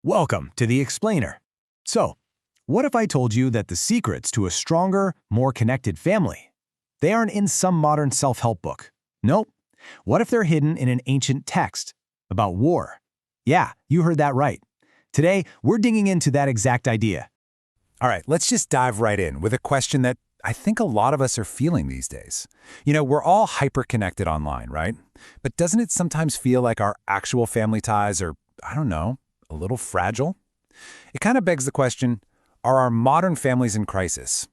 Welcome to the Explainer. So, what if I told you that the secrets to a stronger, more connected family, they aren't in some modern self-help book? Nope. What if they're hidden in an ancient text about war? Yeah, you heard that right. Today, we're digging into that exact idea. All right, let's just dive right in with a question that I think a lot of us are feeling these days. We're all hyper-connected online, right? But doesn't it sometimes feel like our actual family ties are, I don't know, a little fragile? It kind of begs the question, are our modern families in crisis?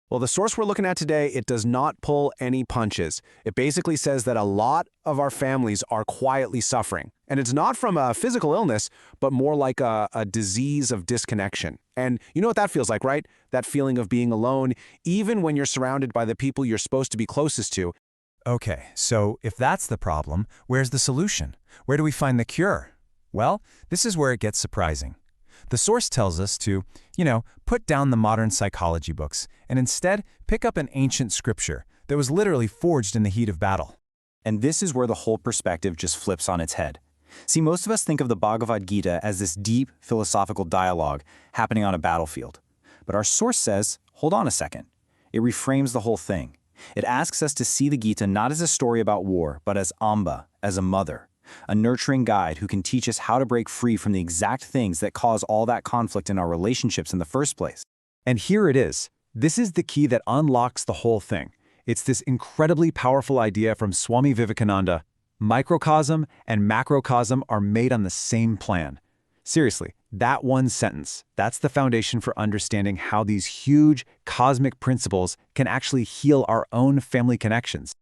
Well, the source we're looking at today, it does not pull any punches. It basically says that a lot of our families are quietly suffering. And it's not from a physical illness, but more like a disease of disconnection. And you know what that feels like, right? That feeling of being alone, even when you're surrounded by the people you're supposed to be closest to. Okay, so if that's the problem, where's the solution? Where do we find the cure? Well, this is where it gets surprising. The source tells us to, put down the modern psychology books and instead pick up an ancient scripture that was literally forged in the heat of battle. And this is where the whole perspective just flips on its head. See, most of us think of the Bhagavad Gita as this deep philosophical dialogue happening on a battlefield. But our source says, hold on a second. It reframes the whole thing. It asks us to see the Gita not as a story about war, but as Amba, as a mother, a nurturing guide who can teach us how to break free from the exact things that cause all that conflict in our relationships in the first place. And here it is. This is the key that unlocks the whole thing. It's this incredibly powerful idea from Swami Vivekananda. Microcosm and macrocosm are made on the same plan. Seriously, that one sentence, that's the foundation for understanding how these huge cosmic principles can actually heal our own family connections.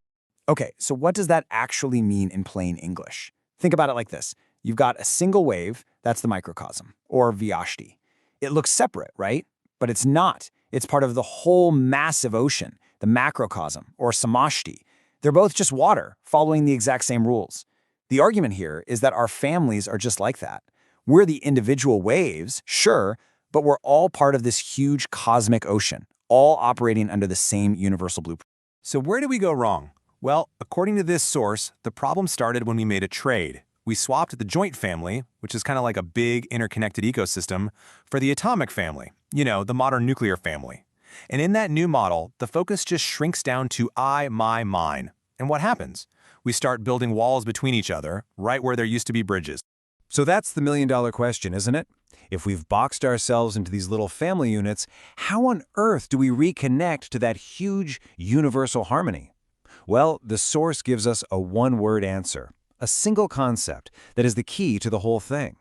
Okay, so what does that actually mean in plain English? Think about it like this. You've got a single wave, that's the microcosm, or Vyashti. It looks separate, right? But it's not. It's part of the whole massive ocean, the macrocosm, or Samashti. They're both just water, following the exact same rules. The argument here is that our families are just like that. We're the individual waves, sure, but we're all part of this huge cosmic ocean, all operating under the same universal blueprint. So where did we go wrong? Well, according to this source, the problem started when we made a trade. We swapped the joint family, which is kind of like a big interconnected ecosystem, for the atomic family, the modern nuclear family. And in that new model, the focus just shrinks down to I, my, mine. And what happens? We start building walls between each other, right where there used to be bridges. So that's the million-dollar question, isn't it? If we've boxed ourselves into these little family units, how on earth do we reconnect to that huge universal harmony? Well, the source gives us a one-word answer, a single concept that is the key to the whole thing.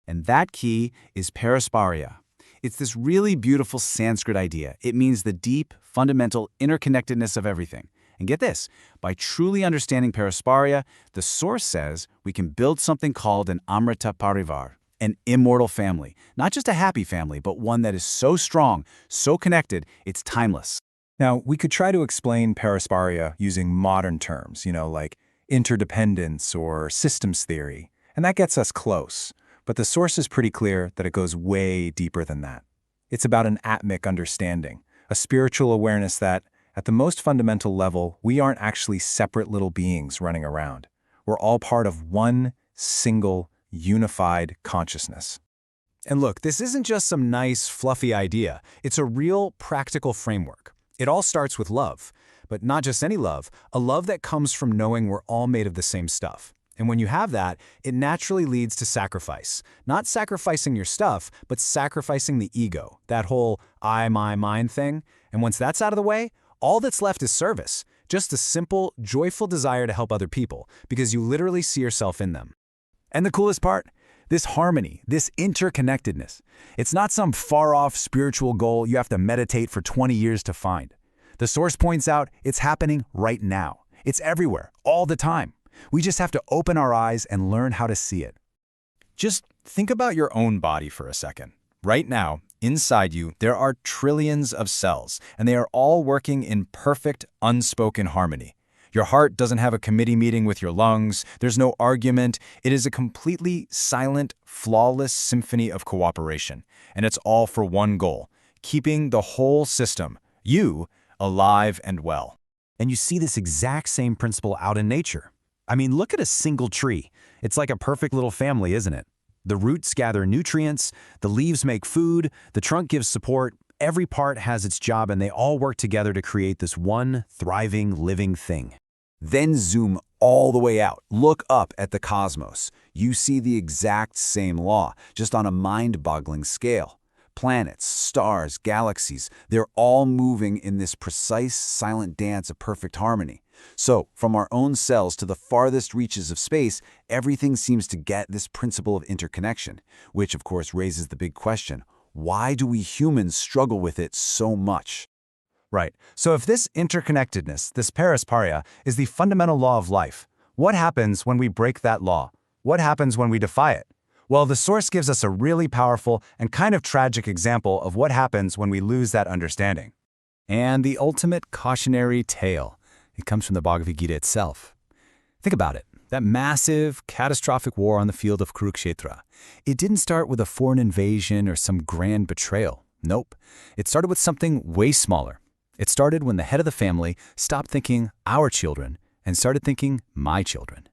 And that key is parasparya. It's this really beautiful Sanskrit idea. It means the deep, fundamental interconnectedness of everything. And get this, by truly understanding parasparya, the source says we can build something called an Amrita parivar, an immortal family. Not just a happy family, but one that is so strong, so connected, it's timeless. Now, we could try to explain parasparya using modern terms, like interdependence or systems theory, and that gets us close. But the source is pretty clear that it goes way deeper than that. It's about an atmic understanding, a spiritual awareness that, at the most fundamental level, we aren't actually separate little beings running around. We're all part of one single, unified consciousness. And look, this isn't just some nice, fluffy idea. It's a real, practical framework. It all starts with love, but not just any love, a love that comes from knowing we're all made of the same stuff. And when you have that, it naturally leads to sacrifice. Not sacrificing your stuff, but sacrificing the ego, that whole I, my, mine thing. And once that's out of the way, all that's left is service. Just a simple, joyful desire to help other people, because you literally see yourself in them. And the coolest part? This harmony, this interconnectedness. It's not some far-off spiritual goal you have to meditate for 20 years to find. The source points out it's happening right now. It's everywhere, all the time. We just have to open our eyes and learn how to see it. Just think about your own body for a second. Right now, inside you, there are trillions of cells, and they are all working in perfect, unspoken harmony. Your heart doesn't have a committee meeting with your lungs. There's no argument. It is a completely silent, flawless symphony of cooperation. And it's all for one goal, keeping the whole system, you, alive and well. And you see this exact same principle out in nature. I mean, look at a single tree. It's like a perfect little family, isn't it? The roots gather nutrients, the leaves make food, the trunk gives support. Every part has its job and they all work together to create this one thriving, living thing. Then zoom all the way out. Look up at the cosmos. You see the exact same law, just on a mind-boggling scale. Planets, stars, galaxies, they're all moving in this precise, silent dance of perfect harmony. So, from our own cells to the farthest reaches of space, everything seems to get this principle of interconnection, which of course raises the big question, why do we humans struggle with it so much? Right. So if this interconnectedness, this paria, is the fundamental law of life, what happens when we break that law? What happens when we defy it? Well, the source gives us a really powerful and kind of tragic example of what happens when we lose that understanding. And the ultimate cautionary tale. It comes from the Bhagavad Gita itself. Think about it. That massive, catastrophic war on the field of Kurukshetra. It didn't start with a foreign invasion or some grand betrayal. Nope. It started with something way smaller. It started when the head of the family stopped thinking our children and started thinking my children.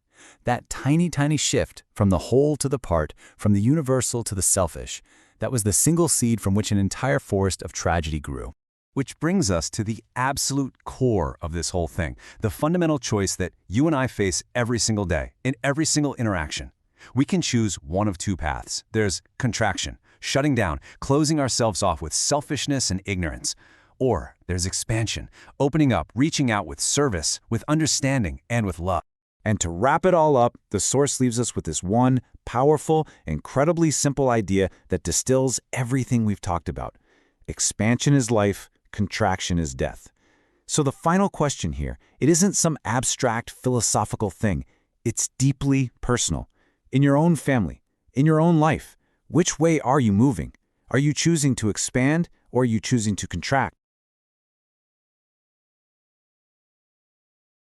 That tiny, tiny shift from the whole to the part, from the universal to the selfish, that was the single seed from which an entire forest of tragedy grew. Which brings us to the absolute core of this whole thing, the fundamental choice that you and I face every single day, in every single interaction. We can choose one of two paths. There's contraction, shutting down, closing ourselves off with selfishness and ignorance. Or there's expansion, opening up, reaching out with service, with understanding, and with love. And to wrap it all up, the source leaves us with this one powerful, incredibly simple idea that distills everything we've talked about. Expansion is life, contraction is death. So the final question here, it isn't some abstract philosophical thing. It's deeply personal. In your own family, in your own life, which way are you moving? Are you choosing to expand or are you choosing to contract?